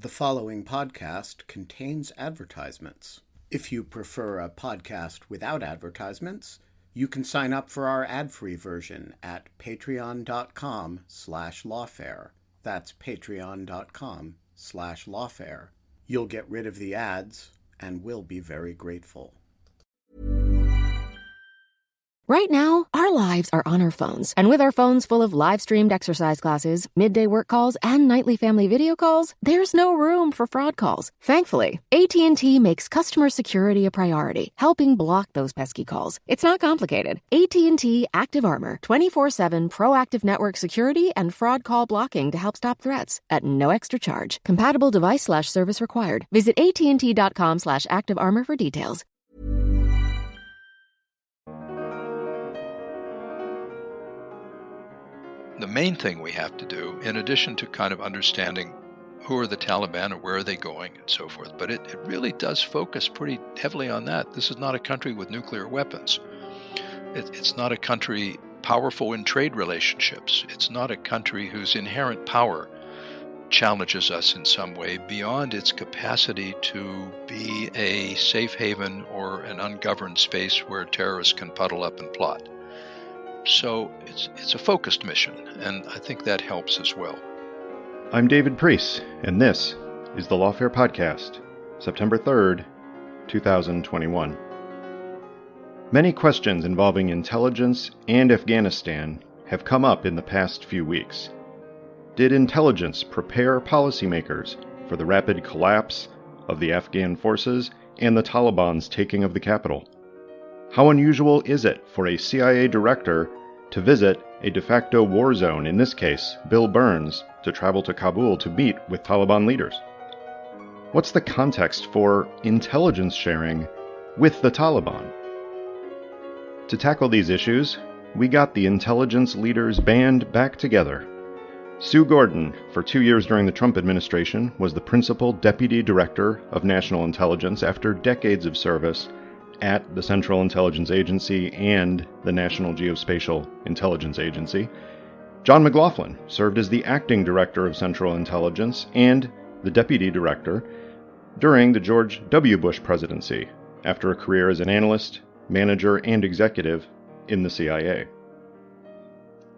The following podcast contains advertisements. If you prefer a podcast without advertisements, you can sign up for our ad-free version at patreon.com/lawfare. That's patreon.com/lawfare. You'll get rid of the ads, and we'll be very grateful. Right now, our lives are on our phones. And with our phones full of live-streamed exercise classes, midday work calls, and nightly family video calls, there's no room for fraud calls. Thankfully, AT&T makes customer security a priority, helping block those pesky calls. It's not complicated. AT&T Active Armor, 24/7 proactive network security and fraud call blocking to help stop threats at no extra charge. Compatible device/service required. Visit AT&T.com/activearmor for details. The main thing we have to do, in addition to kind of understanding who are the Taliban and where are they going and so forth, but it really does focus pretty heavily on that. This is not a country with nuclear weapons. It's not a country powerful in trade relationships. It's not a country whose inherent power challenges us in some way beyond its capacity to be a safe haven or an ungoverned space where terrorists can puddle up and plot. So it's a focused mission, and I think that helps as well. I'm David Priess, and this is the Lawfare Podcast, September 3rd, 2021. Many questions involving intelligence and Afghanistan have come up in the past few weeks. Did intelligence prepare policymakers for the rapid collapse of the Afghan forces and the Taliban's taking of the capital? How unusual is it for a CIA director to visit a de facto war zone, in this case, Bill Burns, to travel to Kabul to meet with Taliban leaders? What's the context for intelligence sharing with the Taliban? To tackle these issues, we got the intelligence leaders band back together. Sue Gordon, for 2 years during the Trump administration, was the principal deputy director of national intelligence after decades of service at the Central Intelligence Agency and the National Geospatial-Intelligence Agency. John McLaughlin served as the acting director of Central Intelligence and the deputy director during the George W. Bush presidency, after a career as an analyst, manager, and executive in the CIA.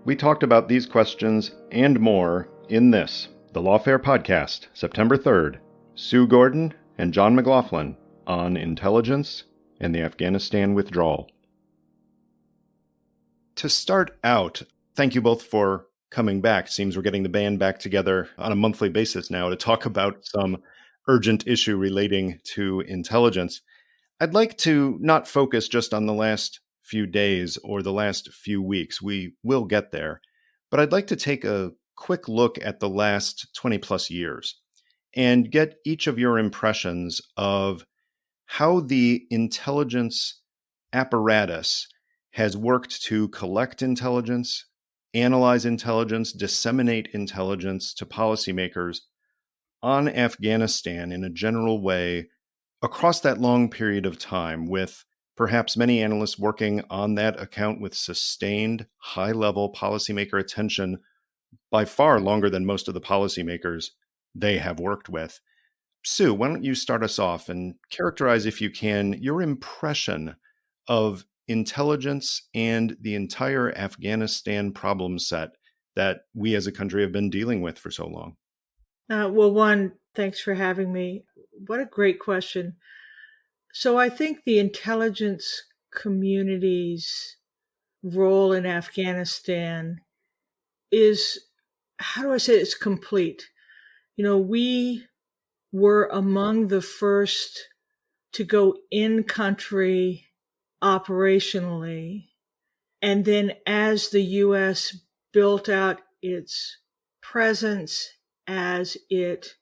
We talked about these questions and more in this, the Lawfare Podcast, September 3rd, Sue Gordon and John McLaughlin on intelligence and the Afghanistan withdrawal. To start out, thank you both for coming back. Seems we're getting the band back together on a monthly basis now to talk about some urgent issue relating to intelligence. I'd like to not focus just on the last few days or the last few weeks. We will get there. But I'd like to take a quick look at the last 20 plus years and get each of your impressions of how the intelligence apparatus has worked to collect intelligence, analyze intelligence, disseminate intelligence to policymakers on Afghanistan in a general way across that long period of time, with perhaps many analysts working on that account with sustained high-level policymaker attention by far longer than most of the policymakers they have worked with. Sue, why don't you start us off and characterize, if you can, your impression of intelligence and the entire Afghanistan problem set that we as a country have been dealing with for so long? One, thanks for having me. What a great question. So I think the intelligence community's role in Afghanistan is, how do I say it's complete. We were among the first to go in country operationally. And then as the U.S. built out its presence, as it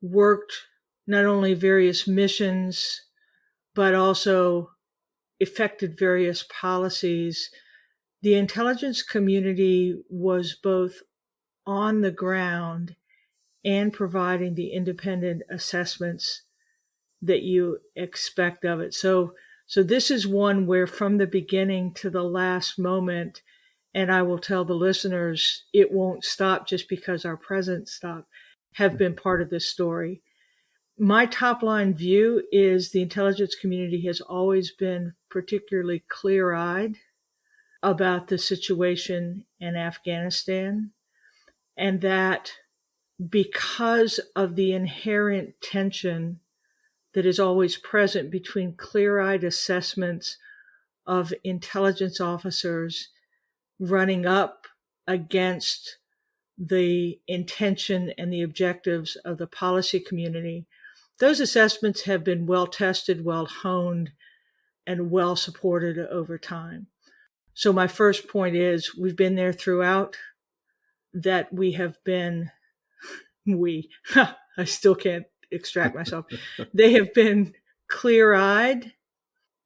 worked not only various missions, but also effected various policies, the intelligence community was both on the ground and providing the independent assessments that you expect of it. So this is one where from the beginning to the last moment, and I will tell the listeners, it won't stop just because our president stopped, have been part of this story. My top line view is the intelligence community has always been particularly clear-eyed about the situation in Afghanistan, and that because of the inherent tension that is always present between clear-eyed assessments of intelligence officers running up against the intention and the objectives of the policy community, those assessments have been well tested, well honed, and well supported over time. So my first point is we've been there throughout, that we have been, I still can't extract myself. They have been clear-eyed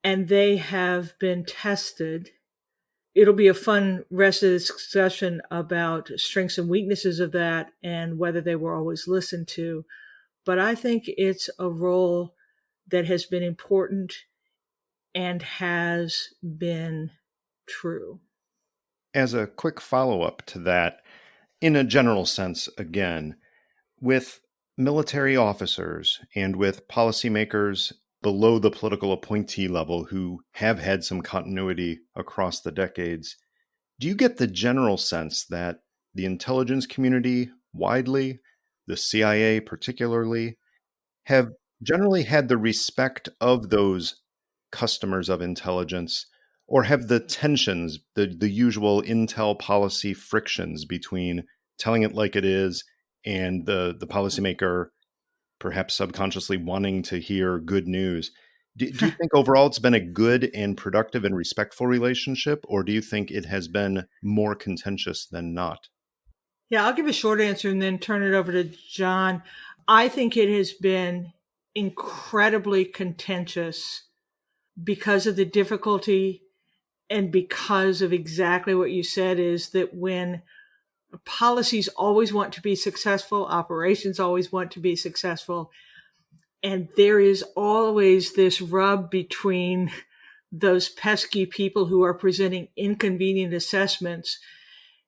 and they have been tested. It'll be a fun rest of the discussion about strengths and weaknesses of that and whether they were always listened to. But I think it's a role that has been important and has been true. As a quick follow-up to that, in a general sense, again, with military officers and with policymakers below the political appointee level who have had some continuity across the decades, do you get the general sense that the intelligence community widely, the CIA particularly, have generally had the respect of those customers of intelligence, or have the tensions, the usual intel policy frictions between telling it like it is and the policymaker perhaps subconsciously wanting to hear good news? Do you think overall it's been a good and productive and respectful relationship, or do you think it has been more contentious than not? Yeah, I'll give a short answer and then turn it over to John. I think it has been incredibly contentious because of the difficulty and because of exactly what you said, is that when policies always want to be successful, operations always want to be successful, and there is always this rub between those pesky people who are presenting inconvenient assessments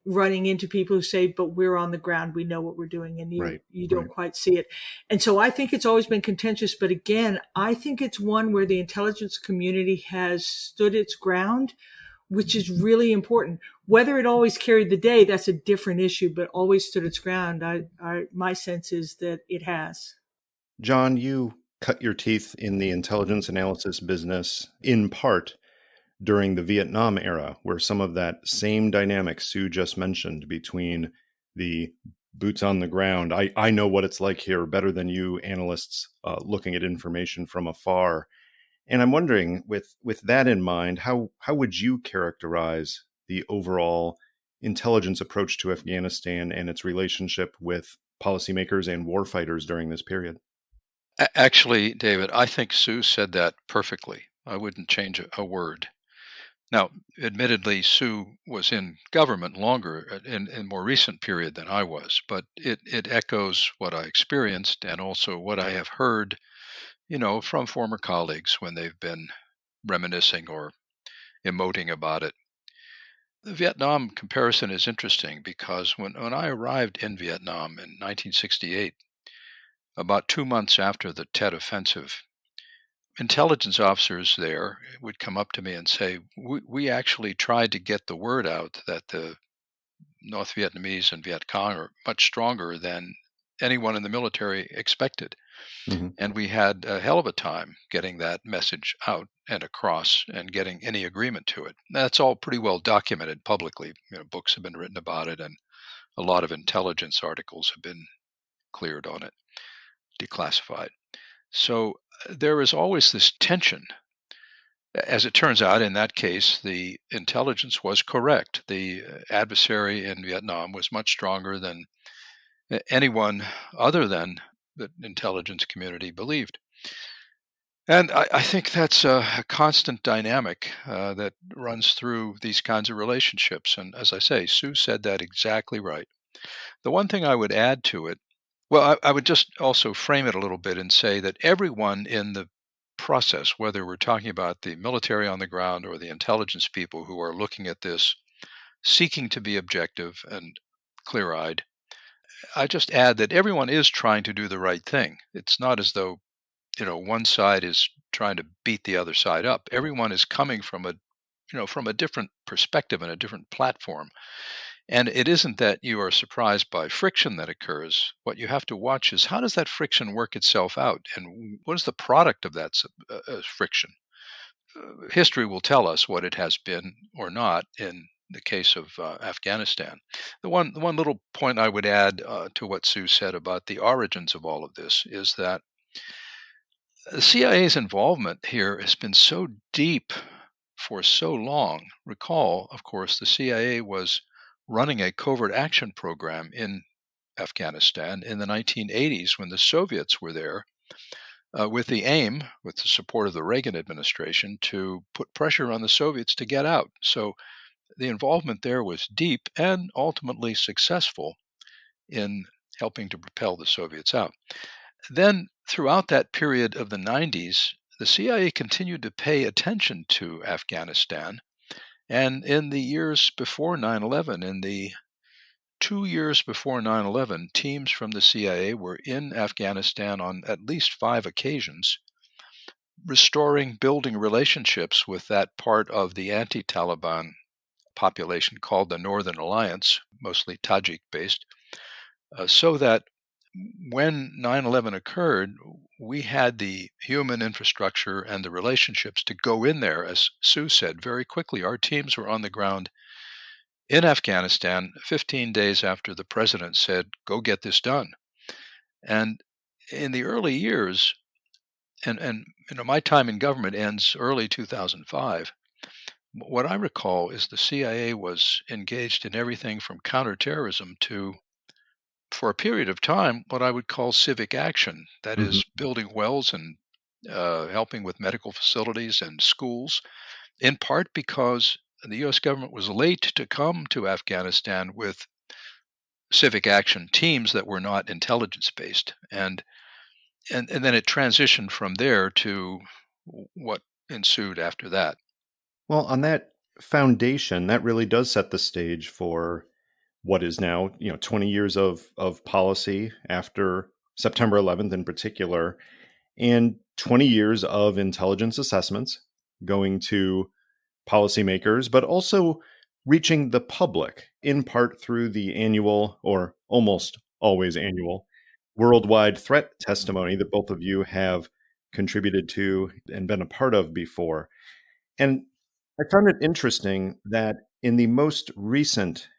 running into people who say, but we're on the ground, we know what we're doing, and you don't quite see it. And so I think it's always been contentious, but again, I think it's one where the intelligence community has stood its ground, which is really important. Whether it always carried the day, that's a different issue, but always stood its ground. My sense is that it has. John, you cut your teeth in the intelligence analysis business in part during the Vietnam era, where some of that same dynamic Sue just mentioned between the boots on the ground, I know what it's like here better than you analysts looking at information from afar. And I'm wondering, with that in mind, how would you characterize the overall intelligence approach to Afghanistan and its relationship with policymakers and warfighters during this period? Actually, David, I think Sue said that perfectly. I wouldn't change a word. Now, admittedly, Sue was in government longer in more recent period than I was, but it echoes what I experienced and also what I have heard, from former colleagues when they've been reminiscing or emoting about it. The Vietnam comparison is interesting because when I arrived in Vietnam in 1968, about 2 months after the Tet Offensive, intelligence officers there would come up to me and say, we actually tried to get the word out that the North Vietnamese and Viet Cong are much stronger than anyone in the military expected. Mm-hmm. And we had a hell of a time getting that message out and across and getting any agreement to it. That's all pretty well documented publicly. Books have been written about it, and a lot of intelligence articles have been cleared on it, declassified. So there is always this tension. As it turns out, in that case, the intelligence was correct. The adversary in Vietnam was much stronger than anyone other than the intelligence community believed. And I think that's a constant dynamic that runs through these kinds of relationships. And as I say, Sue said that exactly right. The one thing I would add to it, well, I would just also frame it a little bit and say that everyone in the process, whether we're talking about the military on the ground or the intelligence people who are looking at this, seeking to be objective and clear-eyed, I just add that everyone is trying to do the right thing. It's not as though, one side is trying to beat the other side up. Everyone is coming from a different perspective and a different platform. And it isn't that you are surprised by friction that occurs. What you have to watch is, how does that friction work itself out? And what is the product of that friction? History will tell us what it has been or not in the case of Afghanistan. The one little point I would add to what Sue said about the origins of all of this is that the CIA's involvement here has been so deep for so long. Recall, of course, the CIA was running a covert action program in Afghanistan in the 1980s when the Soviets were there, with the aim, with the support of the Reagan administration, to put pressure on the Soviets to get out. So the involvement there was deep and ultimately successful in helping to propel the Soviets out. Then, throughout that period of the 90s, the CIA continued to pay attention to Afghanistan. And in the years before 9/11, in the 2 years before 9/11, teams from the CIA were in Afghanistan on at least 5 occasions, building relationships with that part of the anti-Taliban population called the Northern Alliance, mostly Tajik-based, so that when 9/11 occurred, we had the human infrastructure and the relationships to go in there, as Sue said, very quickly. Our teams were on the ground in Afghanistan 15 days after the president said, "Go get this done." And in the early years, and my time in government ends early 2005, what I recall is the CIA was engaged in everything from counterterrorism to, for a period of time, what I would call civic action. That is, building wells and helping with medical facilities and schools, in part because the U.S. government was late to come to Afghanistan with civic action teams that were not intelligence-based. And then it transitioned from there to what ensued after that. Well, on that foundation, that really does set the stage for what is now, 20 years of policy after September 11th in particular, and 20 years of intelligence assessments going to policymakers, but also reaching the public, in part through the annual, or almost always annual, worldwide threat testimony that both of you have contributed to and been a part of before. And I found it interesting that in the most recent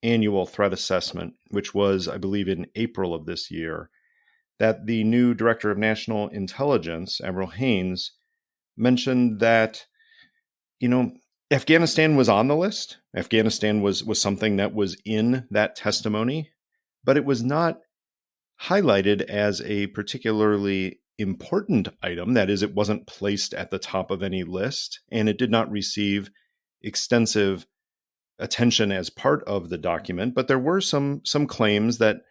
annual threat assessment, which was, I believe, in April of this year, that the new Director of National Intelligence, Admiral Haynes, mentioned that, Afghanistan was on the list. Afghanistan was something that was in that testimony, but it was not highlighted as a particularly important item. That is, it wasn't placed at the top of any list, and it did not receive extensive attention as part of the document. But there were some claims that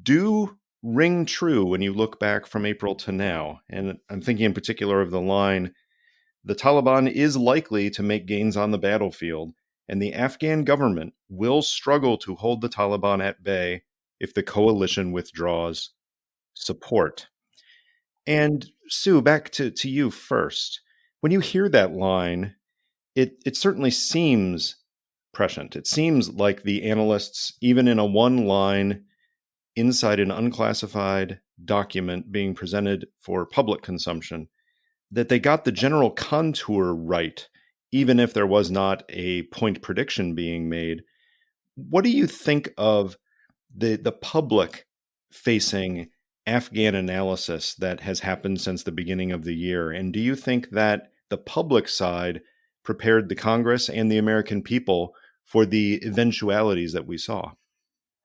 do ring true when you look back from April to now. And I'm thinking in particular of the line, "The Taliban is likely to make gains on the battlefield, and the Afghan government will struggle to hold the Taliban at bay if the coalition withdraws support." And Sue, back to you first. When you hear that line, it certainly seems prescient. It seems like the analysts, even in a one line inside an unclassified document being presented for public consumption, that they got the general contour right, even if there was not a point prediction being made. What do you think of the public facing Afghan analysis that has happened since the beginning of the year? And do you think that the public side prepared the Congress and the American people for the eventualities that we saw?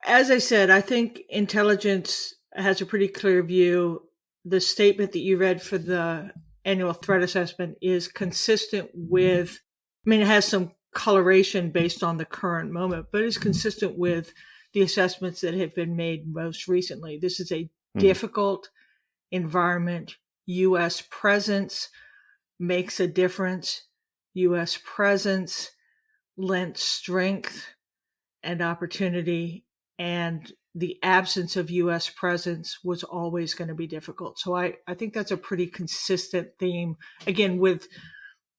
As I said, I think intelligence has a pretty clear view. The statement that you read for the annual threat assessment is consistent with, it has some coloration based on the current moment, but it's consistent with the assessments that have been made most recently. This is a difficult environment. U.S. presence makes a difference. U.S. presence lent strength and opportunity and the absence of U.S. presence was always going to be difficult. So I think that's a pretty consistent theme, again, with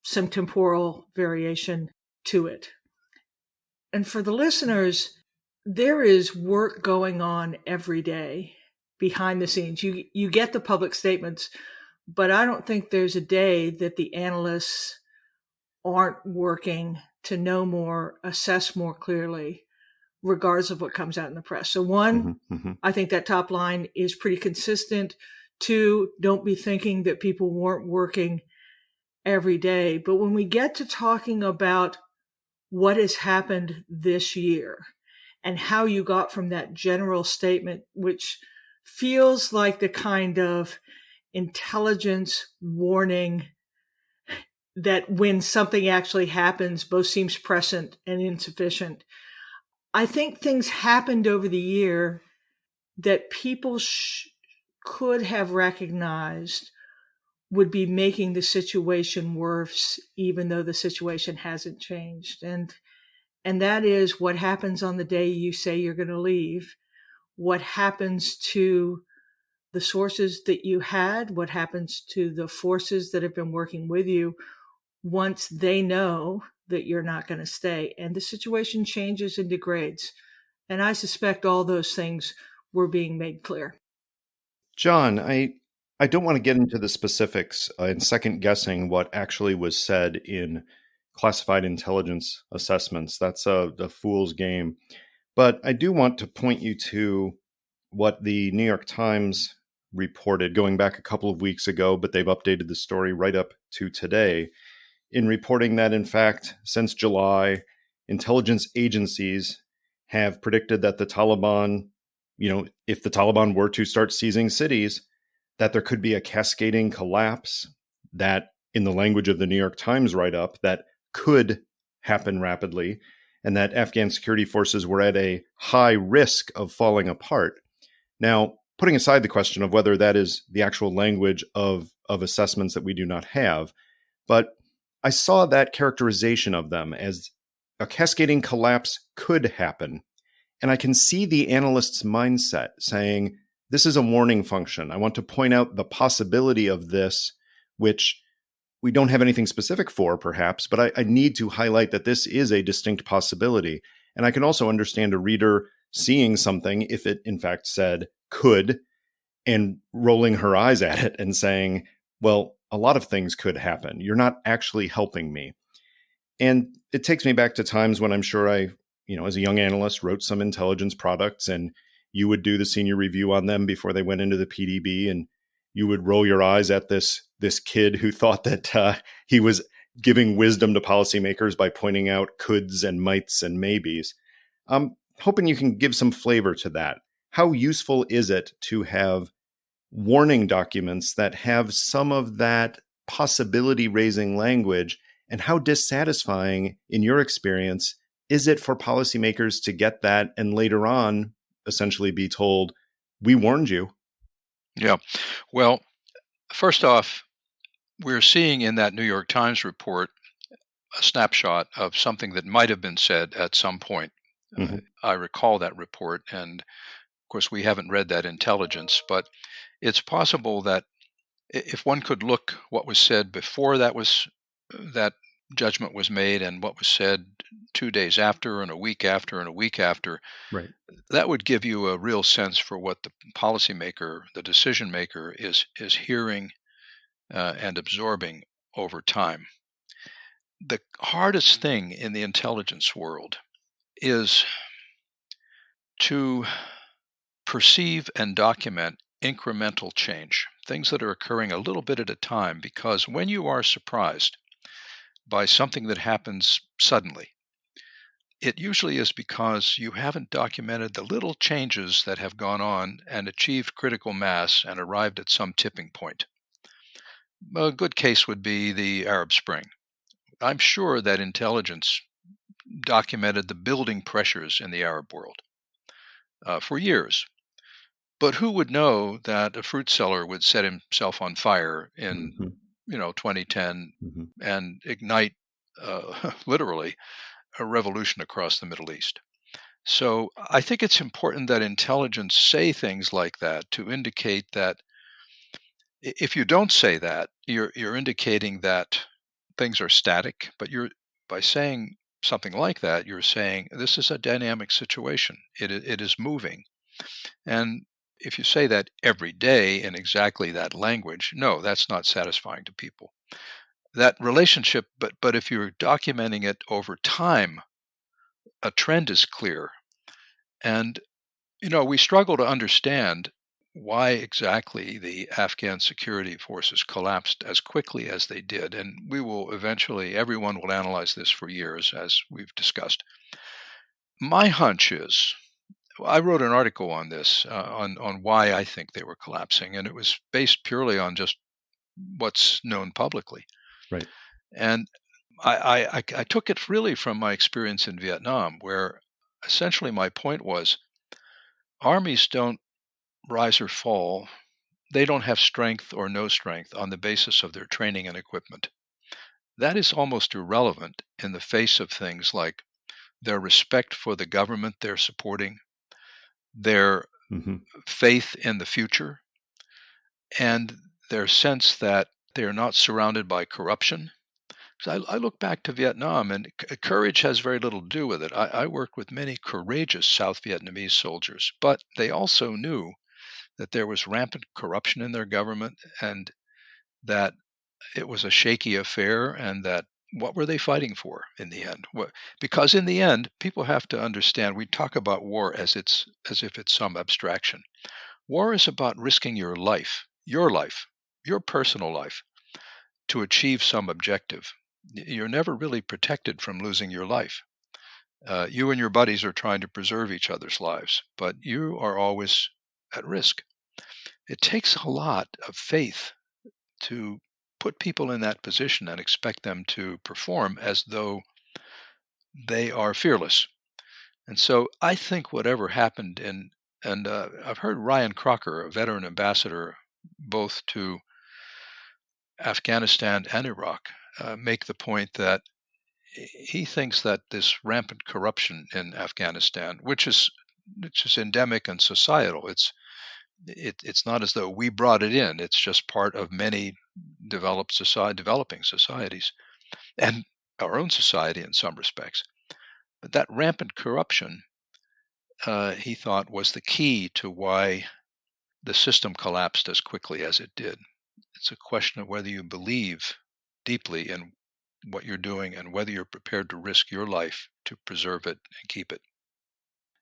some temporal variation to it. And for the listeners, there is work going on every day behind the scenes. You get the public statements, but I don't think there's a day that the analysts aren't working to know more, assess more clearly, regardless of what comes out in the press. So one, I think that top line is pretty consistent. Two, don't be thinking that people weren't working every day. But when we get to talking about what has happened this year and how you got from that general statement, which feels like the kind of intelligence warning that when something actually happens, both seems present and insufficient. I think things happened over the year that people could have recognized would be making the situation worse, even though the situation hasn't changed. And that is what happens on the day you say you're going to leave, what happens to the sources that you had, what happens to the forces that have been working with you once they know that you're not going to stay. And the situation changes and degrades. And I suspect all those things were being made clear. John, I don't want to get into the specifics and second guessing what actually was said in classified intelligence assessments. That's a fool's game. But I do want to point you to what the New York Times reported going back a couple of weeks ago, but they've updated the story right up to today in reporting that, in fact, since July, intelligence agencies have predicted that the Taliban, if the Taliban were to start seizing cities, that there could be a cascading collapse that, in the language of the New York Times write-up, that could happen rapidly, and that Afghan security forces were at a high risk of falling apart. Now, putting aside the question of whether that is the actual language of assessments that we do not have, but I saw that characterization of them as a cascading collapse could happen. And I can see the analyst's mindset saying, this is a warning function. I want to point out the possibility of this, which we don't have anything specific for, perhaps, but I need to highlight that this is a distinct possibility. And I can also understand a reader seeing something, if it in fact said could, and rolling her eyes at it and saying, well, a lot of things could happen. You're not actually helping me. And it takes me back to times when I'm sure I, as a young analyst, wrote some intelligence products, and you would do the senior review on them before they went into the PDB, and you would roll your eyes at this kid who thought that he was giving wisdom to policymakers by pointing out coulds and mights and maybes. I'm hoping you can give some flavor to that. How useful is it to have warning documents that have some of that possibility-raising language, and how dissatisfying, in your experience, is it for policymakers to get that and later on essentially be told, we warned you? Yeah. Well, first off, we're seeing in that New York Times report a snapshot of something that might have been said at some point. Mm-hmm. I recall that report, and of course we haven't read that intelligence, but it's possible that if one could look what was said before that judgment was made and what was said 2 days after and a week after and a week after, right, that would give you a real sense for what the policymaker, the decision maker, is hearing and absorbing over time. The hardest thing in the intelligence world is to perceive and document incremental change, things that are occurring a little bit at a time, because when you are surprised by something that happens suddenly, it usually is because you haven't documented the little changes that have gone on and achieved critical mass and arrived at some tipping point. A good case would be the Arab Spring. I'm sure that intelligence documented the building pressures in the Arab world for years. But who would know that a fruit seller would set himself on fire in 2010 and ignite literally a revolution across the Middle East? So I think it's important that intelligence say things like that to indicate that if you don't say that, you're indicating that things are static, but you're by saying something like that, you're saying this is a dynamic situation. It is moving. And if you say that every day in exactly that language, no, that's not satisfying to people. That relationship, but if you're documenting it over time, a trend is clear. And we struggle to understand why exactly the Afghan security forces collapsed as quickly as they did. And we will eventually, everyone will analyze this for years, as we've discussed. My hunch is, I wrote an article on this, on why I think they were collapsing, and it was based purely on just what's known publicly. Right. And I took it really from my experience in Vietnam, where essentially my point was armies don't rise or fall. They don't have strength or no strength on the basis of their training and equipment. That is almost irrelevant in the face of things like their respect for the government they're supporting, their faith in the future, and their sense that they are not surrounded by corruption. So I look back to Vietnam, and courage has very little to do with it. I worked with many courageous South Vietnamese soldiers, but they also knew that there was rampant corruption in their government and that it was a shaky affair, and that what were they fighting for in the end? Because in the end, people have to understand, we talk about war as if it's some abstraction. War is about risking your life, your personal life, to achieve some objective. You're never really protected from losing your life. You and your buddies are trying to preserve each other's lives, but you are always at risk. It takes a lot of faith to put people in that position and expect them to perform as though they are fearless. And so I think whatever happened and I've heard Ryan Crocker, a veteran ambassador both to Afghanistan and Iraq, make the point that he thinks that this rampant corruption in Afghanistan, which is endemic and societal, it's not as though we brought it in. It's just part of many developing societies and our own society in some respects. But that rampant corruption, he thought, was the key to why the system collapsed as quickly as it did. It's a question of whether you believe deeply in what you're doing and whether you're prepared to risk your life to preserve it and keep it.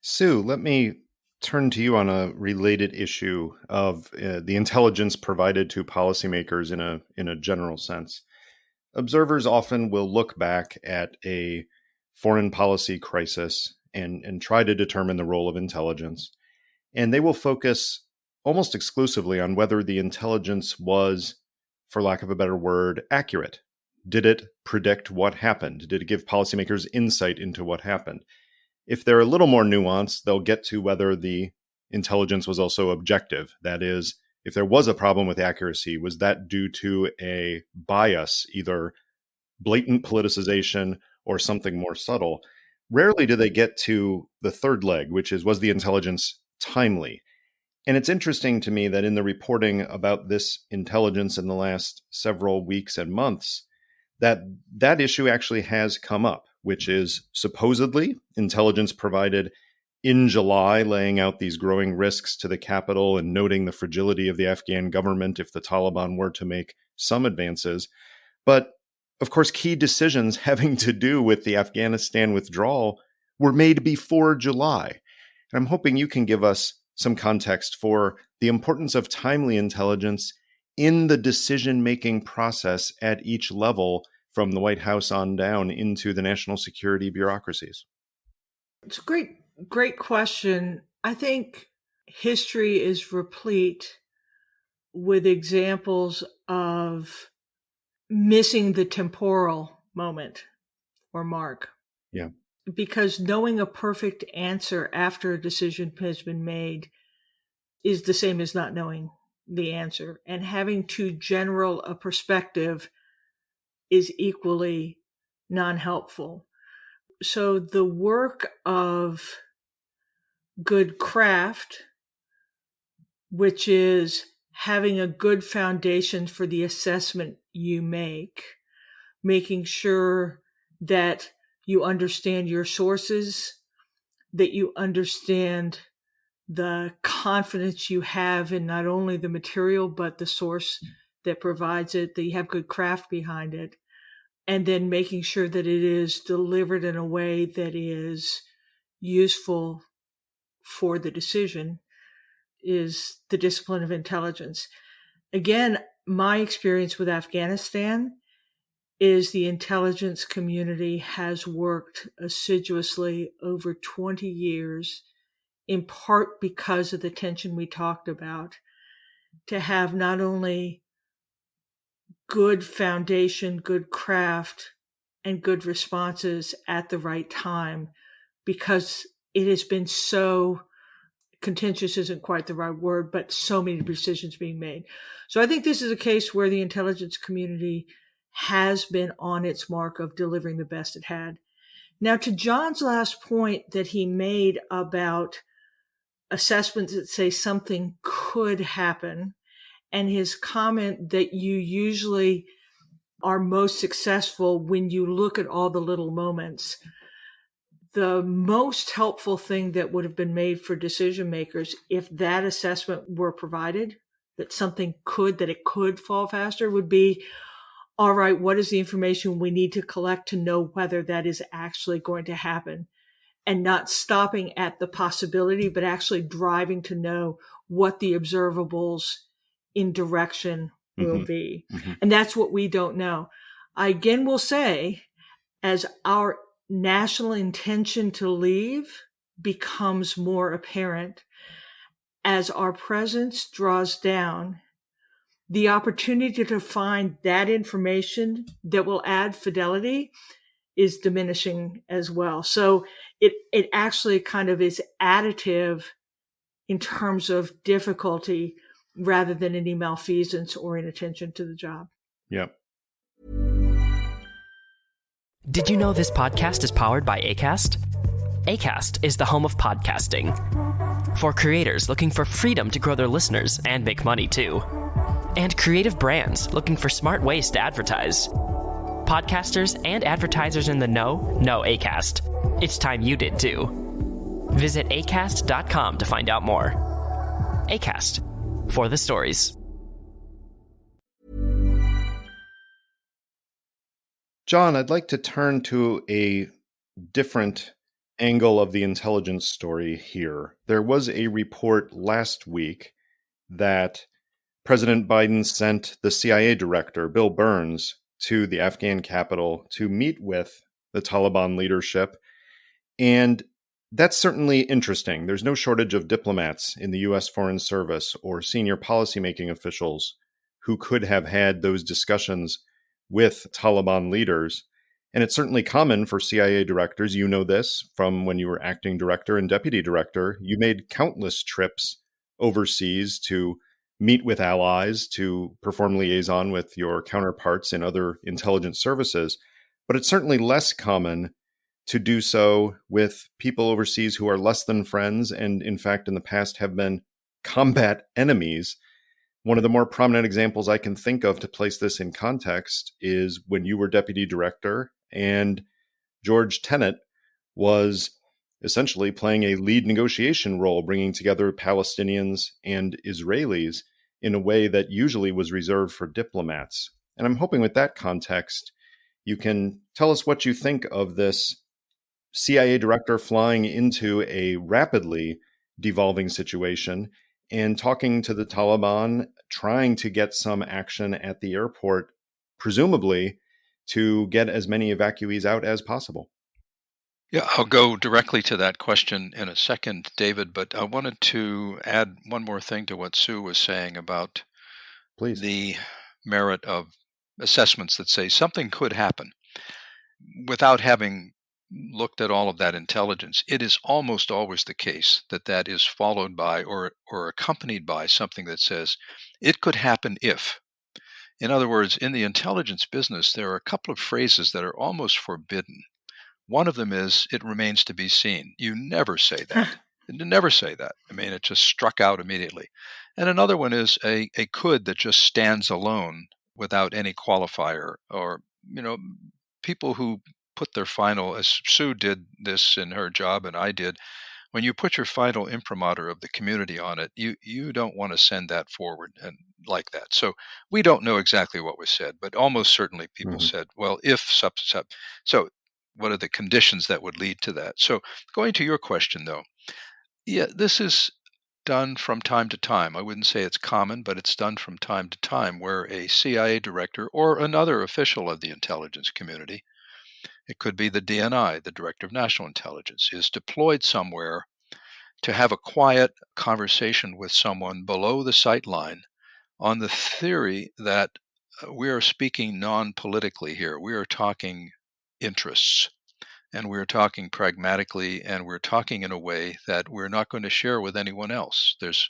Sue, let me turn to you on a related issue of the intelligence provided to policymakers in a general sense. Observers often will look back at a foreign policy crisis and try to determine the role of intelligence. And they will focus almost exclusively on whether the intelligence was, for lack of a better word, accurate. Did it predict what happened? Did it give policymakers insight into what happened? If they're a little more nuanced, they'll get to whether the intelligence was also objective. That is, if there was a problem with accuracy, was that due to a bias, either blatant politicization or something more subtle? Rarely do they get to the third leg, which is, was the intelligence timely? And it's interesting to me that in the reporting about this intelligence in the last several weeks and months, that issue actually has come up, which is supposedly intelligence provided in July, laying out these growing risks to the capital and noting the fragility of the Afghan government if the Taliban were to make some advances. But of course, key decisions having to do with the Afghanistan withdrawal were made before July. And I'm hoping you can give us some context for the importance of timely intelligence in the decision-making process at each level, from the White House on down into the national security bureaucracies. It's a great question. I think history is replete with examples of missing the temporal moment or mark. Yeah. Because knowing a perfect answer after a decision has been made is the same as not knowing the answer. And having too general a perspective is equally non-helpful. So the work of good craft, which is having a good foundation for the assessment you make, making sure that you understand your sources, that you understand the confidence you have in not only the material, but the source that provides it, that you have good craft behind it, and then making sure that it is delivered in a way that is useful for the decision is the discipline of intelligence. Again, my experience with Afghanistan is the intelligence community has worked assiduously over 20 years, in part because of the tension we talked about, to have not only good foundation, good craft, and good responses at the right time, because it has been so contentious isn't quite the right word, but so many decisions being made. So I think this is a case where the intelligence community has been on its mark of delivering the best it had. Now, to John's last point that he made about assessments that say something could happen, and his comment that you usually are most successful when you look at all the little moments. The most helpful thing that would have been made for decision makers, if that assessment were provided, that it could fall faster, would be, all right, what is the information we need to collect to know whether that is actually going to happen? And not stopping at the possibility, but actually driving to know what the observables in direction will be. Mm-hmm. And that's what we don't know. I again will say, as our national intention to leave becomes more apparent, as our presence draws down, the opportunity to find that information that will add fidelity is diminishing as well. So it actually kind of is additive in terms of difficulty rather than any malfeasance or inattention to the job. Yep. Did you know this podcast is powered by Acast? Acast is the home of podcasting. For creators looking for freedom to grow their listeners and make money too. And creative brands looking for smart ways to advertise. Podcasters and advertisers in the know Acast. It's time you did too. Visit acast.com to find out more. Acast, for the stories. John, I'd like to turn to a different angle of the intelligence story here. There was a report last week that President Biden sent the CIA director, Bill Burns, to the Afghan capital to meet with the Taliban leadership. And that's certainly interesting. There's no shortage of diplomats in the U.S. Foreign Service or senior policymaking officials who could have had those discussions with Taliban leaders. And it's certainly common for CIA directors, you know this from when you were acting director and deputy director, you made countless trips overseas to meet with allies, to perform liaison with your counterparts in other intelligence services. But it's certainly less common to do so with people overseas who are less than friends and, in fact, in the past have been combat enemies. One of the more prominent examples I can think of to place this in context is when you were deputy director and George Tenet was essentially playing a lead negotiation role, bringing together Palestinians and Israelis in a way that usually was reserved for diplomats. And I'm hoping with that context, you can tell us what you think of this CIA director flying into a rapidly devolving situation and talking to the Taliban, trying to get some action at the airport, presumably to get as many evacuees out as possible. Yeah, I'll go directly to that question in a second, David, but I wanted to add one more thing to what Sue was saying about the merit of assessments that say something could happen. Without having looked at all of that intelligence, it is almost always the case that that is followed by or accompanied by something that says it could happen if. In other words, in the intelligence business, there are a couple of phrases that are almost forbidden. One of them is, it remains to be seen. You never say that. Never say that. I mean, it just struck out immediately. And another one is a could that just stands alone without any qualifier, or, people who put their final, as Sue did this in her job and I did, when you put your final imprimatur of the community on it, you don't want to send that forward and like that. So we don't know exactly what was said, but almost certainly people said, well, if sup. So what are the conditions that would lead to that? So going to your question, though, yeah, this is done from time to time. I wouldn't say it's common, but it's done from time to time where a CIA director or another official of the intelligence community, it could be the DNI, the Director of National Intelligence, is deployed somewhere to have a quiet conversation with someone below the sight line on the theory that we are speaking non-politically here. We are talking interests, and we're talking pragmatically, and we're talking in a way that we're not going to share with anyone else. There's,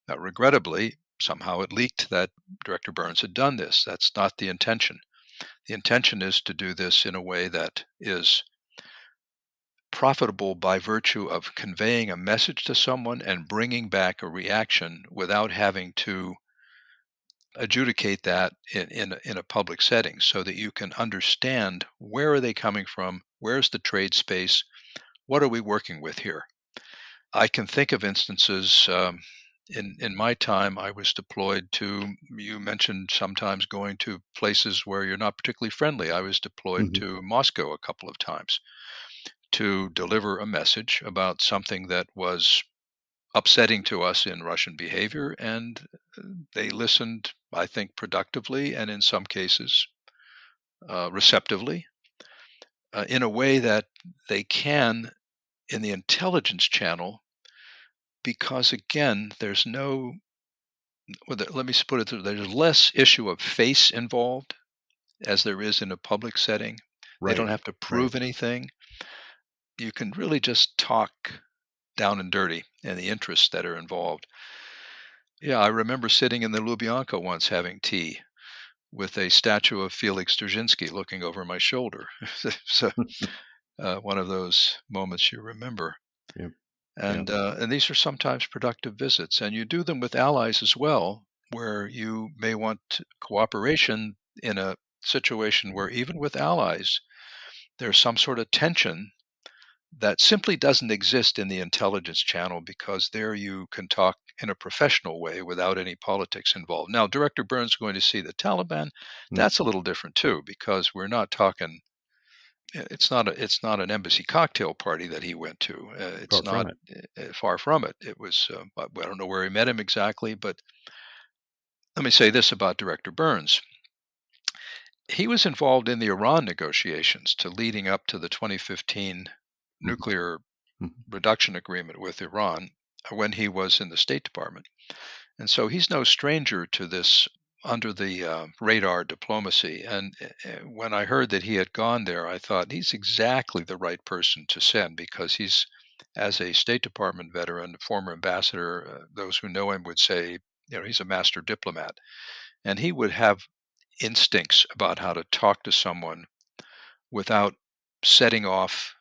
regrettably, somehow it leaked that Director Burns had done this. That's not the intention. The intention is to do this in a way that is profitable by virtue of conveying a message to someone and bringing back a reaction without having to adjudicate that in a public setting, so that you can understand where are they coming from, where's the trade space, what are we working with here. I can think of instances in my time. I was deployed to, you mentioned sometimes going to places where you're not particularly friendly. I was deployed to Moscow a couple of times to deliver a message about something that was upsetting to us in Russian behavior, and they listened, I think, productively, and in some cases receptively, in a way that they can in the intelligence channel, because again, there's no, let me put it through, there's less issue of face involved as there is in a public setting. They don't have to prove anything. You can really just talk down and dirty and the interests that are involved. Yeah, I remember sitting in the Lubyanka once having tea with a statue of Felix Dzerzhinsky looking over my shoulder. So one of those moments you remember. Yep. And these are sometimes productive visits, and you do them with allies as well, where you may want cooperation in a situation where even with allies, there's some sort of tension that simply doesn't exist in the intelligence channel, because there you can talk in a professional way without any politics involved. Now, Director Burns is going to see the Taliban. That's a little different too, because we're not talking. It's not an embassy cocktail party that he went to. It's not far from it. It was. I don't know where he met him exactly, but let me say this about Director Burns. He was involved in the Iran negotiations to leading up to the 2015 nuclear reduction agreement with Iran when he was in the State Department. And so he's no stranger to this under the radar diplomacy. And when I heard that he had gone there, I thought he's exactly the right person to send, because he's, as a State Department veteran, former ambassador, those who know him would say, he's a master diplomat. And he would have instincts about how to talk to someone without setting off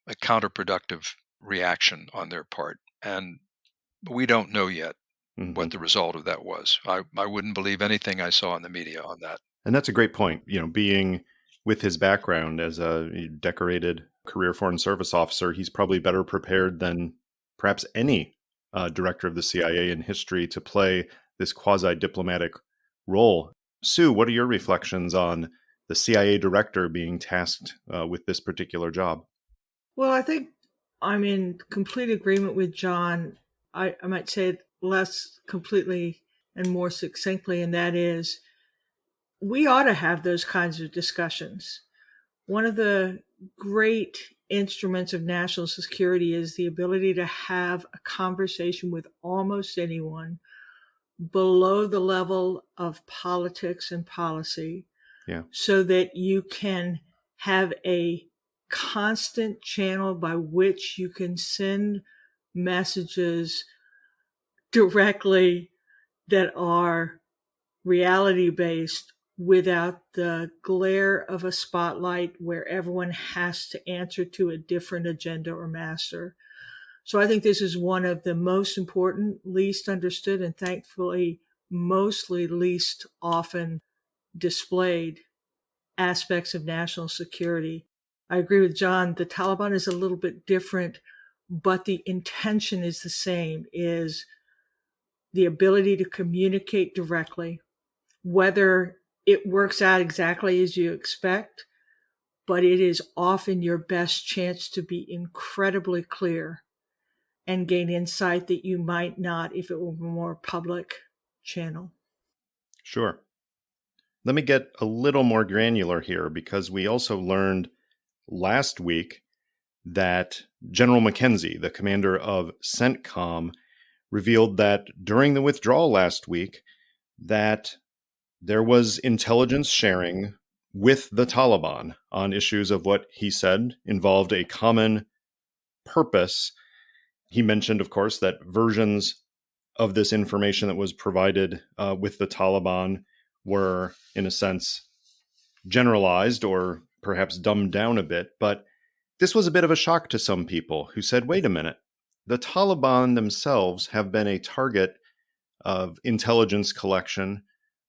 a counterproductive reaction on their part. And we don't know yet what the result of that was. I wouldn't believe anything I saw in the media on that. And that's a great point. Being with his background as a decorated career Foreign Service officer, he's probably better prepared than perhaps any director of the CIA in history to play this quasi-diplomatic role. Sue, what are your reflections on the CIA director being tasked with this particular job? Well, I think I'm in complete agreement with John. I might say it less completely and more succinctly, and that is, we ought to have those kinds of discussions. One of the great instruments of national security is the ability to have a conversation with almost anyone below the level of politics and policy, so that you can have a constant channel by which you can send messages directly that are reality-based, without the glare of a spotlight where everyone has to answer to a different agenda or master. So I think this is one of the most important, least understood, and thankfully mostly least often displayed aspects of national security. I agree with John. The Taliban is a little bit different, but the intention is the same, is the ability to communicate directly, whether it works out exactly as you expect, but it is often your best chance to be incredibly clear and gain insight that you might not if it were a more public channel. Sure. Let me get a little more granular here, because we also learned last week that General McKenzie, the commander of CENTCOM, revealed that during the withdrawal last week that there was intelligence sharing with the Taliban on issues of what he said involved a common purpose. He mentioned, of course, that versions of this information that was provided with the Taliban were, in a sense, generalized or perhaps dumbed down a bit. But this was a bit of a shock to some people who said, wait a minute, the Taliban themselves have been a target of intelligence collection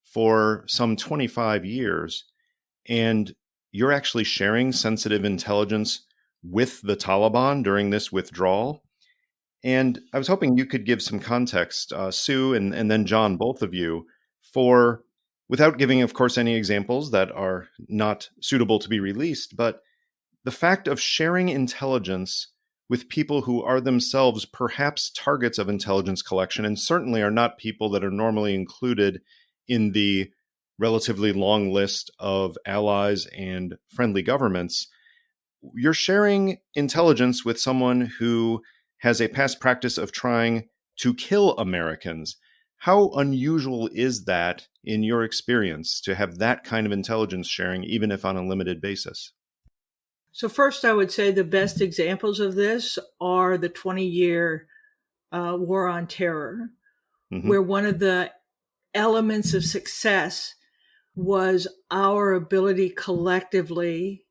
for some 25 years, and you're actually sharing sensitive intelligence with the Taliban during this withdrawal. And I was hoping you could give some context, Sue and then John, both of you, for, without giving, of course, any examples that are not suitable to be released, but the fact of sharing intelligence with people who are themselves perhaps targets of intelligence collection, and certainly are not people that are normally included in the relatively long list of allies and friendly governments. You're sharing intelligence with someone who has a past practice of trying to kill Americans. How unusual is that in your experience to have that kind of intelligence sharing, even if on a limited basis? So first, I would say the best examples of this are the 20-year war on terror, where one of the elements of success was our ability collectively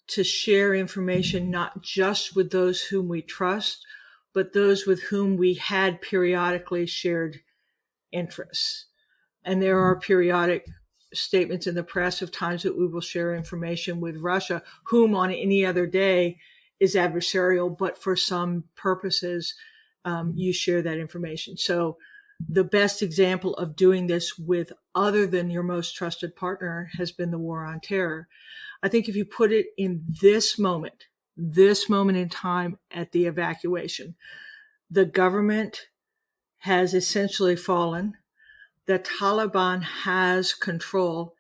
to share information, not just with those whom we trust, but those with whom we had periodically shared interests. And there are periodic statements in the press of times that we will share information with Russia, whom on any other day is adversarial, but for some purposes, you share that information. So the best example of doing this with other than your most trusted partner has been the war on terror. I think if you put it in this moment in time at the evacuation, the government has essentially fallen. The Taliban has control.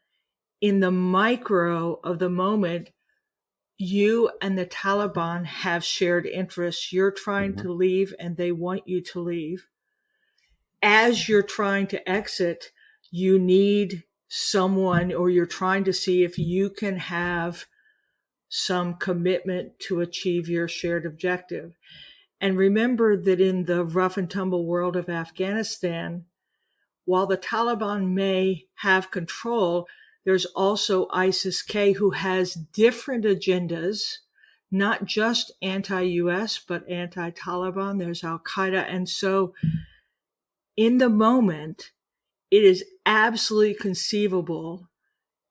In the micro of the moment, you and the Taliban have shared interests. You're trying to leave and they want you to leave. As you're trying to exit, you need someone, or you're trying to see if you can have some commitment to achieve your shared objective. And remember that in the rough and tumble world of Afghanistan, while the Taliban may have control, there's also ISIS-K, who has different agendas, not just anti-US, but anti-Taliban. There's Al-Qaeda. And so in the moment, it is absolutely conceivable,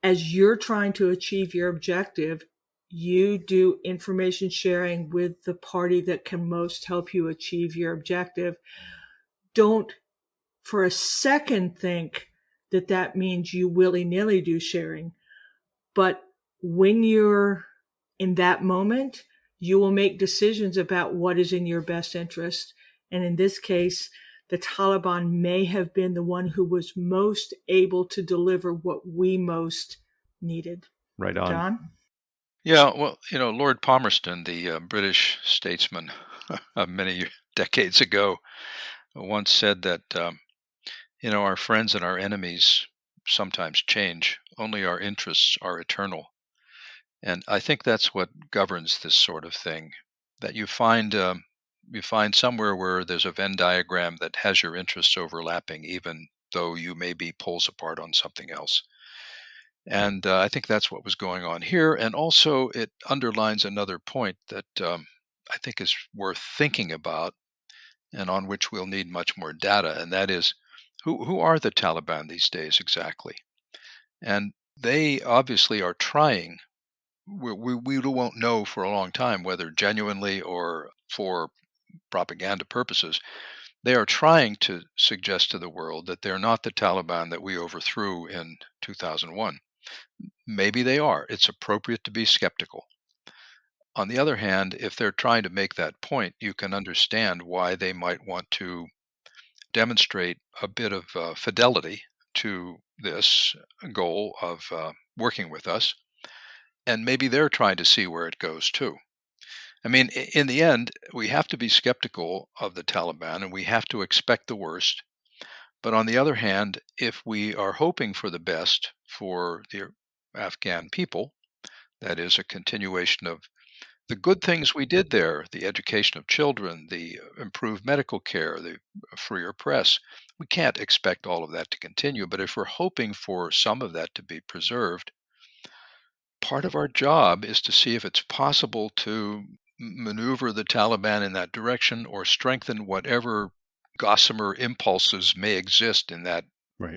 as you're trying to achieve your objective, you do information sharing with the party that can most help you achieve your objective. Don't for a second think that that means you willy-nilly do sharing. But when you're in that moment, you will make decisions about what is in your best interest. And in this case, the Taliban may have been the one who was most able to deliver what we most needed. Right on. John? Yeah, well, Lord Palmerston, the British statesman many decades ago, once said that, our friends and our enemies sometimes change. Only our interests are eternal. And I think that's what governs this sort of thing, that you find somewhere where there's a Venn diagram that has your interests overlapping, even though you may be poles apart on something else. And I think that's what was going on here. And also it underlines another point that I think is worth thinking about, and on which we'll need much more data, and that is, who are the Taliban these days exactly? And they obviously are trying. We won't know for a long time whether genuinely or for propaganda purposes. They are trying to suggest to the world that they're not the Taliban that we overthrew in 2001. Maybe they are. It's appropriate to be skeptical. On the other hand, if they're trying to make that point, you can understand why they might want to demonstrate a bit of fidelity to this goal of working with us. And maybe they're trying to see where it goes too. I mean, in the end, we have to be skeptical of the Taliban and we have to expect the worst. But on the other hand, if we are hoping for the best for the Afghan people, that is a continuation of the good things we did there, the education of children, the improved medical care, the freer press, we can't expect all of that to continue. But if we're hoping for some of that to be preserved, part of our job is to see if it's possible to maneuver the Taliban in that direction or strengthen whatever gossamer impulses may exist in that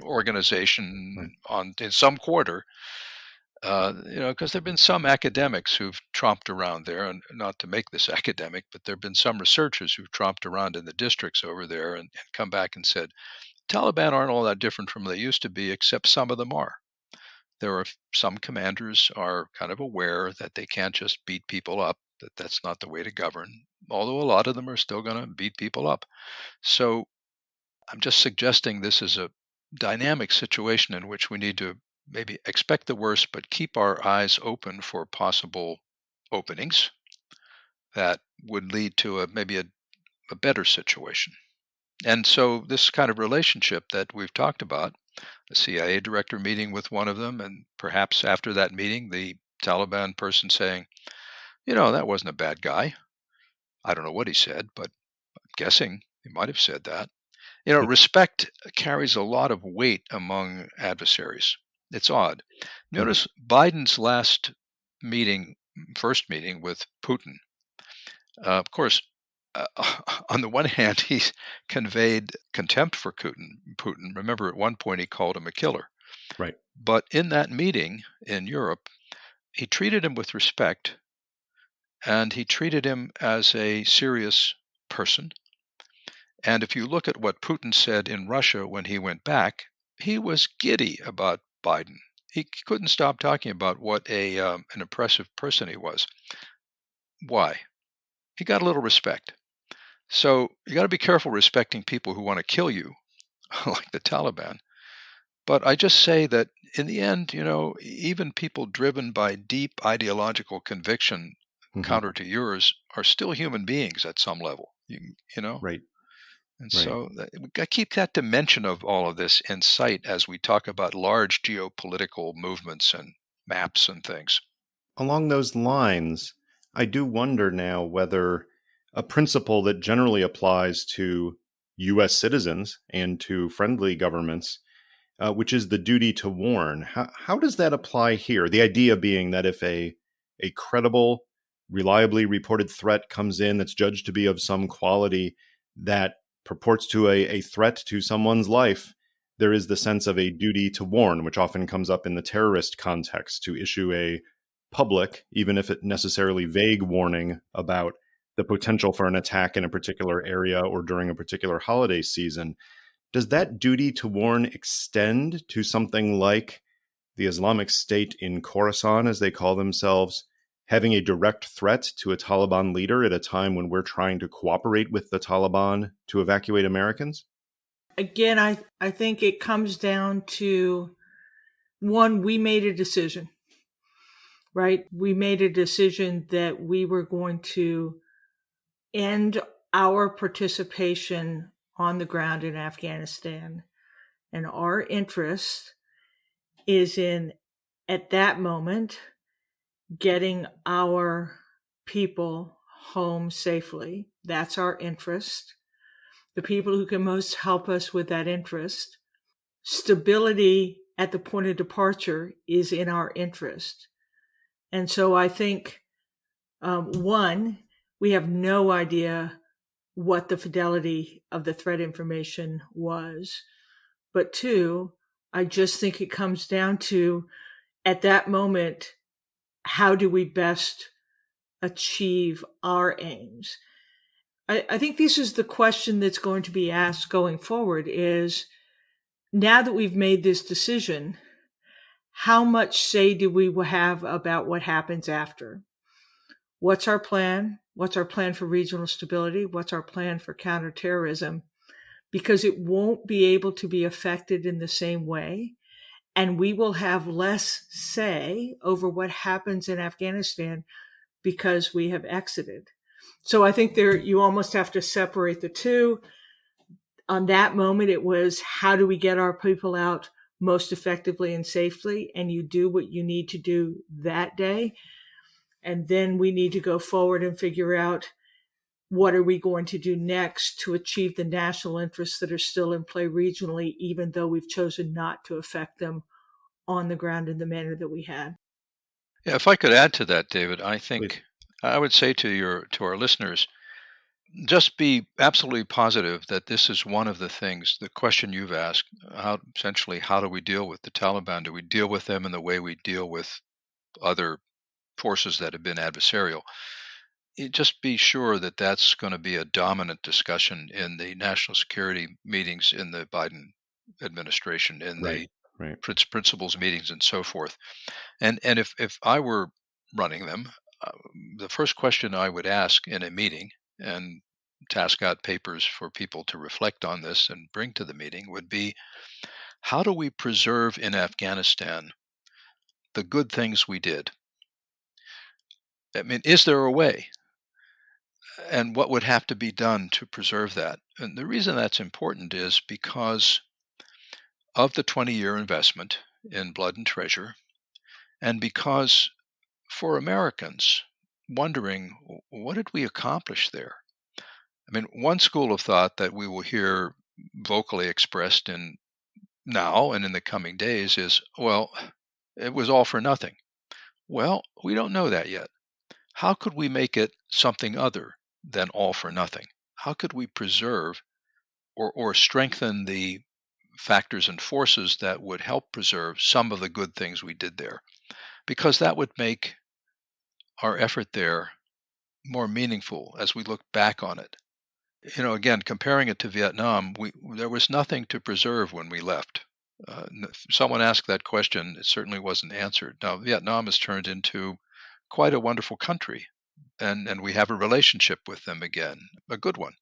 organization in some quarter. Because there have been some academics who've tromped around there, and not to make this academic, but there have been some researchers who've tromped around in the districts over there and come back and said, Taliban aren't all that different from they used to be, except some of them are. There are some commanders are kind of aware that they can't just beat people up, that that's not the way to govern, although a lot of them are still going to beat people up. So I'm just suggesting this is a dynamic situation in which we need to maybe expect the worst, but keep our eyes open for possible openings that would lead to maybe a better situation. And so this kind of relationship that we've talked about, the CIA director meeting with one of them, and perhaps after that meeting, the Taliban person saying, that wasn't a bad guy. I don't know what he said, but I'm guessing he might have said that. Respect carries a lot of weight among adversaries. It's odd. Notice Biden's first meeting with Putin. Of course, on the one hand, he's conveyed contempt for Putin. Remember, at one point he called him a killer. Right. But in that meeting in Europe, he treated him with respect, and he treated him as a serious person. And if you look at what Putin said in Russia when he went back, he was giddy about Biden. He couldn't stop talking about what an impressive person he was. Why? He got a little respect. So you got to be careful respecting people who want to kill you, like the Taliban. But I just say that in the end, even people driven by deep ideological conviction counter to yours are still human beings at some level. Right. And so we got to keep that dimension of all of this in sight as we talk about large geopolitical movements and maps and things. Along those lines, I do wonder now whether a principle that generally applies to U.S. citizens and to friendly governments, which is the duty to warn, how does that apply here? The idea being that if a credible, reliably reported threat comes in that's judged to be of some quality that purports to a threat to someone's life, there is the sense of a duty to warn, which often comes up in the terrorist context, to issue a public, even if it necessarily vague, warning about the potential for an attack in a particular area or during a particular holiday season. Does that duty to warn extend to something like the Islamic State in Khorasan, as they call themselves, having a direct threat to a Taliban leader at a time when we're trying to cooperate with the Taliban to evacuate Americans? Again, I think it comes down to, one, we made a decision, right? We made a decision that we were going to end our participation on the ground in Afghanistan. And our interest is in, at that moment, getting our people home safely. That's our interest. The people who can most help us with that interest. Stability at the point of departure is in our interest. And so I think, one, we have no idea what the fidelity of the threat information was. But two, I just think it comes down to, at that moment, how do we best achieve our aims? I think this is the question that's going to be asked going forward is, now that we've made this decision, how much say do we have about what happens after? What's our plan? What's our plan for regional stability? What's our plan for counterterrorism? Because it won't be able to be affected in the same way. And we will have less say over what happens in Afghanistan because we have exited. So I think you almost have to separate the two. On that moment, it was, how do we get our people out most effectively and safely? And you do what you need to do that day. And then we need to go forward and figure out, what are we going to do next to achieve the national interests that are still in play regionally, even though we've chosen not to affect them on the ground in the manner that we had. Yeah, if I could add to that, David, I think I would say to our listeners, just be absolutely positive that this is one of the things, the question you've asked, how do we deal with the Taliban? Do we deal with them in the way we deal with other forces that have been adversarial? Just be sure that that's going to be a dominant discussion in the national security meetings in the Biden administration, in the principals meetings and so forth. And if I were running them, the first question I would ask in a meeting and task out papers for people to reflect on this and bring to the meeting would be, how do we preserve in Afghanistan the good things we did? I mean, is there a way? And what would have to be done to preserve that? And the reason that's important is because of the 20-year investment in blood and treasure, and because for Americans wondering, what did we accomplish there? I mean, one school of thought that we will hear vocally expressed in now and in the coming days is, well, it was all for nothing. Well, we don't know that yet. How could we make it something other than all for nothing? How could we preserve or strengthen the factors and forces that would help preserve some of the good things we did there? Because that would make our effort there more meaningful as we look back on it. You know, again, comparing it to Vietnam, there was nothing to preserve when we left. Someone asked that question, it certainly wasn't answered. Now, Vietnam has turned into quite a wonderful country, and we have a relationship with them again, a good one.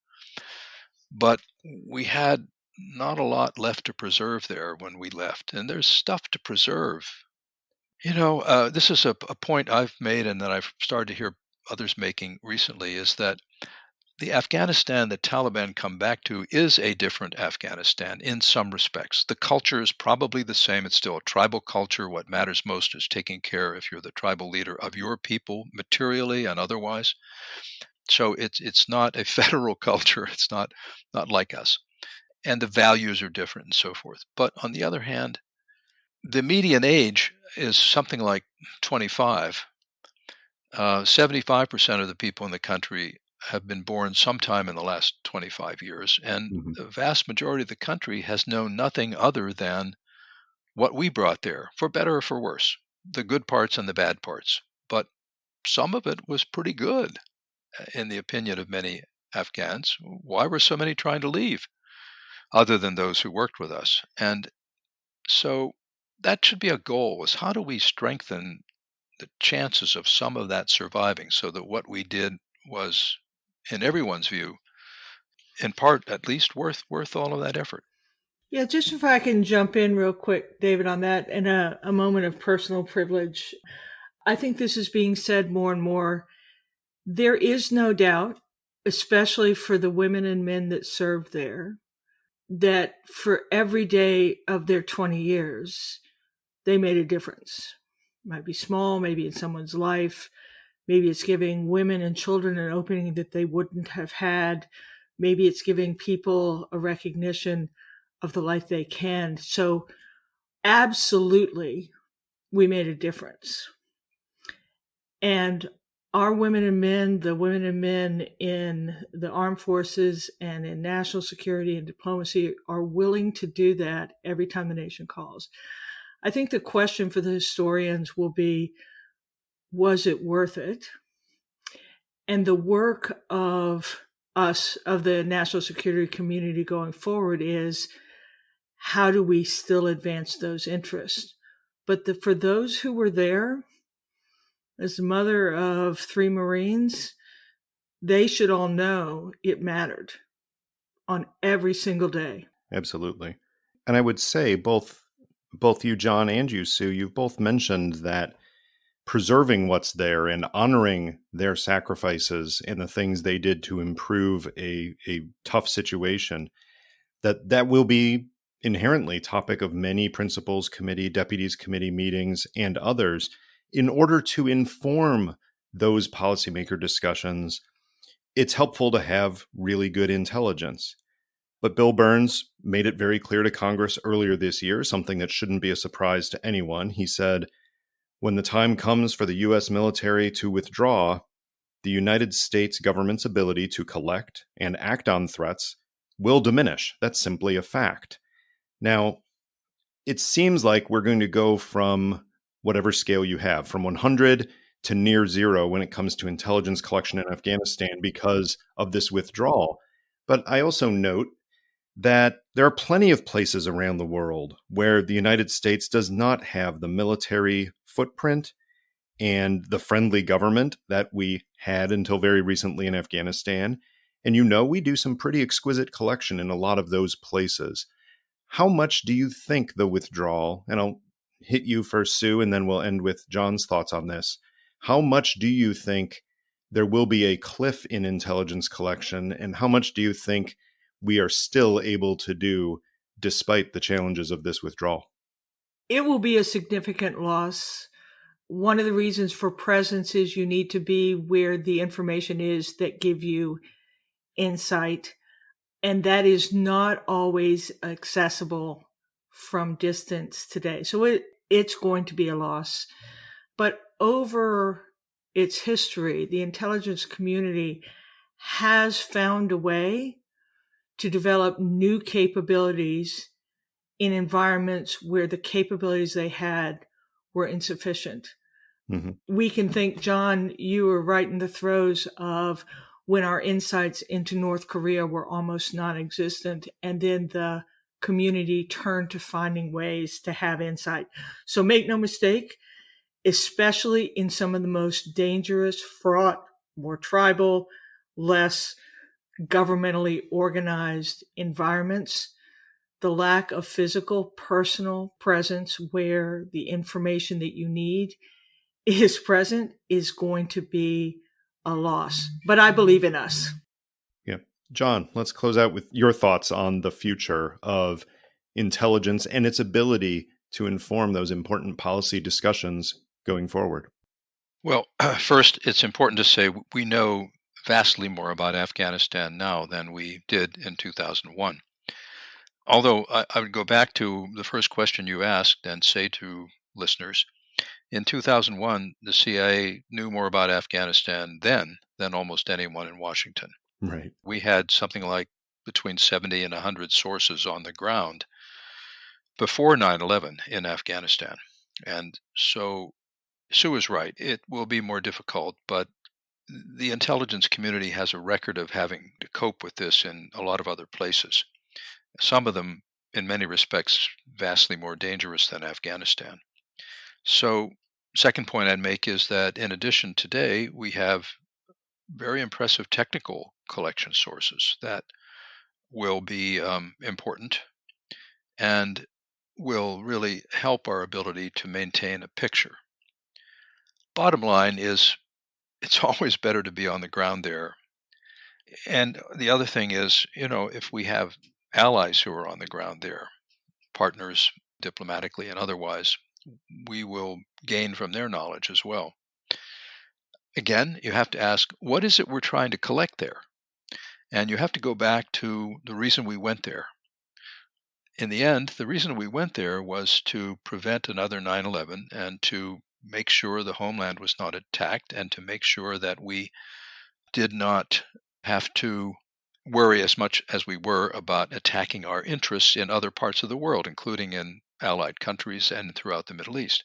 But we had not a lot left to preserve there when we left, and there's stuff to preserve. You know, this is a point I've made and that I've started to hear others making recently, is that the Afghanistan that Taliban come back to is a different Afghanistan in some respects. The culture is probably the same. It's still a tribal culture. What matters most is taking care, if you're the tribal leader, of your people materially and otherwise. So it's not a federal culture. It's not like us. And the values are different and so forth. But on the other hand, the median age is something like 25. 75% of the people in the country have been born sometime in the last 25 years. And the vast majority of the country has known nothing other than what we brought there, for better or for worse, the good parts and the bad parts. But some of it was pretty good, in the opinion of many Afghans. Why were so many trying to leave, other than those who worked with us? And so that should be a goal, is how do we strengthen the chances of some of that surviving, so that what we did was, in everyone's view, in part at least, worth all of that effort. Yeah, just if I can jump in real quick, David, on that, in a moment of personal privilege. I think this is being said more and more. There is no doubt, especially for the women and men that served there, that for every day of their 20 years, they made a difference. It might be small, maybe in someone's life. Maybe it's giving women and children an opening that they wouldn't have had. Maybe it's giving people a recognition of the life they can. So absolutely, we made a difference. And our women and men, the women and men in the armed forces and in national security and diplomacy, are willing to do that every time the nation calls. I think the question for the historians will be, was it worth it? And the work of us, of the national security community going forward, is how do we still advance those interests? But for those who were there, as the mother of 3 Marines, they should all know it mattered on every single day. Absolutely. And I would say both you, John, and you, Sue, you've both mentioned that preserving what's there and honoring their sacrifices and the things they did to improve a tough situation, that will be inherently topic of many principals committee, deputies committee meetings, and others, in order to inform those policymaker discussions. It's helpful to have really good intelligence. But Bill Burns made it very clear to Congress earlier this year, something that shouldn't be a surprise to anyone. He said, when the time comes for the U.S. military to withdraw, the United States government's ability to collect and act on threats will diminish. That's simply a fact. Now, it seems like we're going to go from whatever scale you have, from 100 to near zero when it comes to intelligence collection in Afghanistan because of this withdrawal. But I also note that there are plenty of places around the world where the United States does not have the military footprint and the friendly government that we had until very recently in Afghanistan. And we do some pretty exquisite collection in a lot of those places. How much do you think the withdrawal, and I'll hit you first, Sue, and then we'll end with John's thoughts on this. How much do you think there will be a cliff in intelligence collection, and how much do you think we are still able to do despite the challenges of this withdrawal? It will be a significant loss. One of the reasons for presence is you need to be where the information is that give you insight, and that is not always accessible from distance today. So it's going to be a loss. But over its history, the intelligence community has found a way to develop new capabilities in environments where the capabilities they had were insufficient. Mm-hmm. We can think, John, you were right in the throes of when our insights into North Korea were almost non-existent, and then the community turned to finding ways to have insight. So make no mistake, especially in some of the most dangerous, fraught, more tribal, less governmentally organized environments, the lack of physical, personal presence where the information that you need is present is going to be a loss. But I believe in us. Yeah. John, let's close out with your thoughts on the future of intelligence and its ability to inform those important policy discussions going forward. Well, first, it's important to say we know vastly more about Afghanistan now than we did in 2001. Although I would go back to the first question you asked and say to listeners, in 2001, the CIA knew more about Afghanistan then than almost anyone in Washington. Right. We had something like between 70 and 100 sources on the ground before 9/11 in Afghanistan. And so Sue is right. It will be more difficult, but the intelligence community has a record of having to cope with this in a lot of other places. Some of them, in many respects, vastly more dangerous than Afghanistan. So, second point I'd make is that in addition, today we have very impressive technical collection sources that will be important and will really help our ability to maintain a picture. Bottom line is, it's always better to be on the ground there. And the other thing is, if we have allies who are on the ground there, partners diplomatically and otherwise, we will gain from their knowledge as well. Again, you have to ask, what is it we're trying to collect there? And you have to go back to the reason we went there. In the end, the reason we went there was to prevent another 9/11 and to make sure the homeland was not attacked and to make sure that we did not have to worry as much as we were about attacking our interests in other parts of the world, including in allied countries and throughout the Middle East.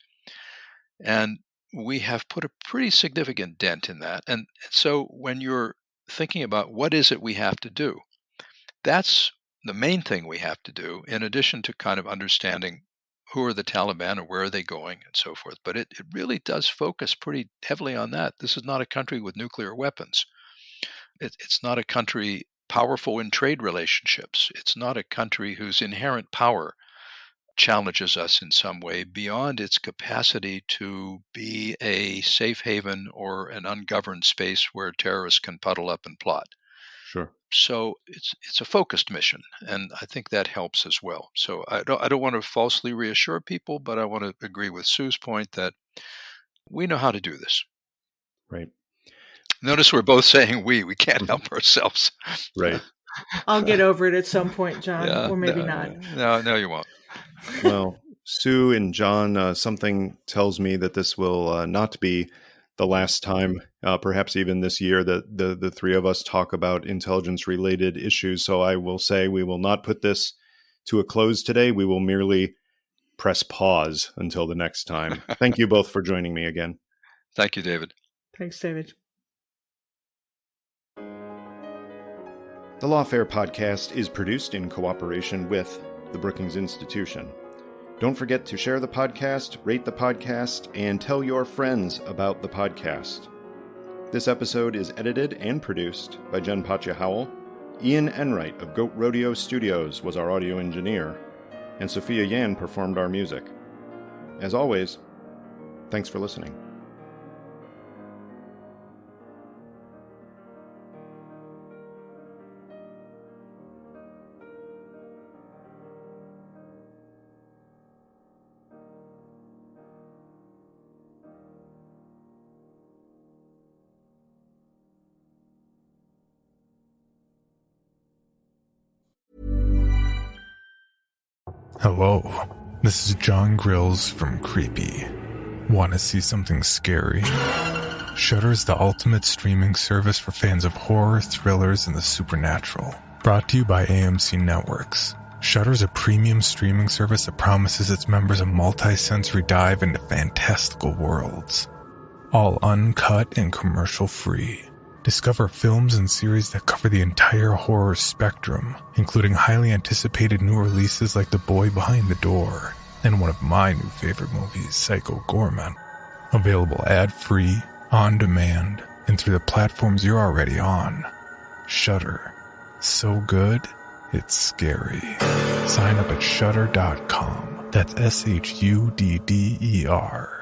And we have put a pretty significant dent in that. And so when you're thinking about what is it we have to do, that's the main thing we have to do, in addition to kind of understanding who are the Taliban and where are they going and so forth. But it really does focus pretty heavily on that. This is not a country with nuclear weapons. It's not a country powerful in trade relationships. It's not a country whose inherent power challenges us in some way beyond its capacity to be a safe haven or an ungoverned space where terrorists can puddle up and plot. Sure. So it's a focused mission, and I think that helps as well. So I don't want to falsely reassure people, but I want to agree with Sue's point that we know how to do this. Right. Notice we're both saying we can't help ourselves. Right. I'll get over it at some point, John, or maybe not. No, you won't. Well, Sue and John, something tells me that this will not be the last time, perhaps even this year, that the three of us talk about intelligence-related issues. So I will say we will not put this to a close today. We will merely press pause until the next time. Thank you both for joining me again. Thank you, David. Thanks, David. The Lawfare podcast is produced in cooperation with the Brookings Institution. Don't forget to share the podcast, rate the podcast, and tell your friends about the podcast. This episode is edited and produced by Jen Patja-Howell. Ian Enright of Goat Rodeo Studios was our audio engineer, and Sophia Yan performed our music. As always, thanks for listening. Hello, this is John Grills from Creepy. Want to see something scary? Shudder is the ultimate streaming service for fans of horror, thrillers, and the supernatural. Brought to you by AMC Networks. Shudder is a premium streaming service that promises its members a multi-sensory dive into fantastical worlds. All uncut and commercial-free. Discover films and series that cover the entire horror spectrum, including highly anticipated new releases like The Boy Behind the Door, and one of my new favorite movies, Psycho Gorman. Available ad-free, on demand, and through the platforms you're already on. Shudder. So good, it's scary. Sign up at shudder.com. That's SHUDDER.